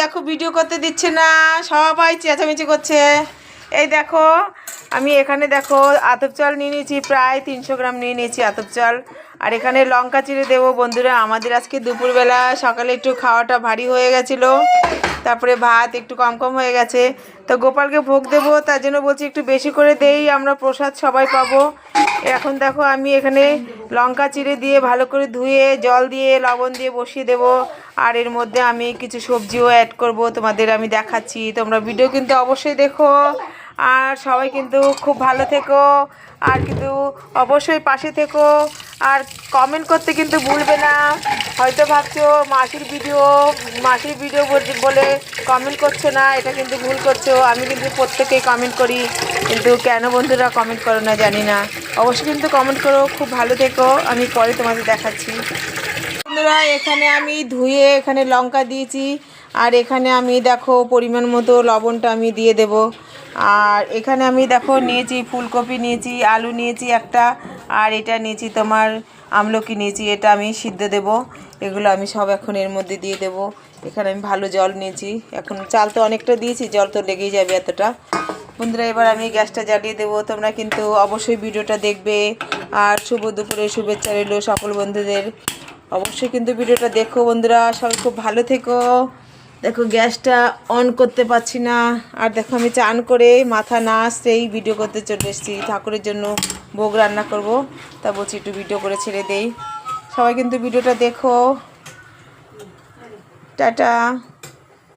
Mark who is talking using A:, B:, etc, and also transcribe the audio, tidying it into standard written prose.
A: দেখো ভিডিও করতে দিচ্ছে না, সবাই চেঁচামেচি করছে। এই দেখো আমি এখানে দেখো আতপ চাল নিয়ে নিয়েছি, প্রায় 300 গ্রাম নিয়ে নিয়েছি আতপ চাল। আর এখানে লঙ্কা চিড়ে দেবো। বন্ধুরা আমাদের আজকে দুপুরবেলা সকালে একটু খাওয়াটা ভারী হয়ে গেছিলো, তারপরে ভাত একটু কম কম হয়ে গেছে, তো গোপালকে ভোগ দেবো, তার জন্য বলছি একটু বেশি করে দেই, আমরা প্রসাদ সবাই পাবো। এখন দেখো আমি এখানে লঙ্কা চিড়ে দিয়ে ভালো করে ধুয়ে জল দিয়ে লবণ দিয়ে বসিয়ে দেবো। আর এর মধ্যে আমি কিছু সবজিও অ্যাড করব, তোমাদের আমি দেখাচ্ছি। তোমরা ভিডিও কিন্তু অবশ্যই দেখো, আর সবাই কিন্তু খুব ভালো থেকো, আর কিন্তু অবশ্যই পাশে থেকো, আর কমেন্ট করতে কিন্তু ভুলবে না। হয়তো ভাবছো মাসির ভিডিও বলে কমেন্ট করছো না, এটা কিন্তু ভুল করছো। আমি কিন্তু প্রত্যেকেই কমেন্ট করি, কিন্তু কেন বন্ধুরা কমেন্ট করো না জানি না। অবশ্যই কিন্তু কমেন্ট করো। খুব ভালো থেকো, আমি পরে তোমাদের দেখাচ্ছি। বন্ধুরা এখানে আমি ধুয়ে এখানে লঙ্কা দিয়েছি, আর এখানে আমি দেখো পরিমাণ মতো লবণটা আমি দিয়ে দেব। আর এখানে আমি দেখো নিয়েছি ফুলকপি নিয়েছি, আলু নিয়েছি একটা, আর এটা নিয়েছি তোমার আমলকি নিয়েছি, এটা আমি সিদ্ধ দেব। এগুলো আমি সব এখন এর মধ্যে দিয়ে দেব। এখানে আমি ভালো জল নিয়েছি, এখন চাল তো অনেকটা দিয়েছি, জল তো লেগেই যাবে এতটা। বন্ধুরা এবার আমি গ্যাসটা জ্বালিয়ে দেবো, তোমরা কিন্তু অবশ্যই ভিডিওটা দেখবে। আর শুভ দুপুরের শুভেচ্ছা রইল সকল বন্ধুদের। অবশ্যই কিন্তু ভিডিওটা দেখো বন্ধুরা, সবাই খুব ভালো থেকো। দেখো গ্যাসটা অন করতে পারছি না, আর দেখো আমি চান করে মাথা না আসতেই ভিডিও করতে চলে এসেছি। ঠাকুরের জন্য ভোগ রান্না করব, তা বলছি একটু ভিডিও করে ছেড়ে দেই। সবাই কিন্তু ভিডিওটা দেখো। টাটা।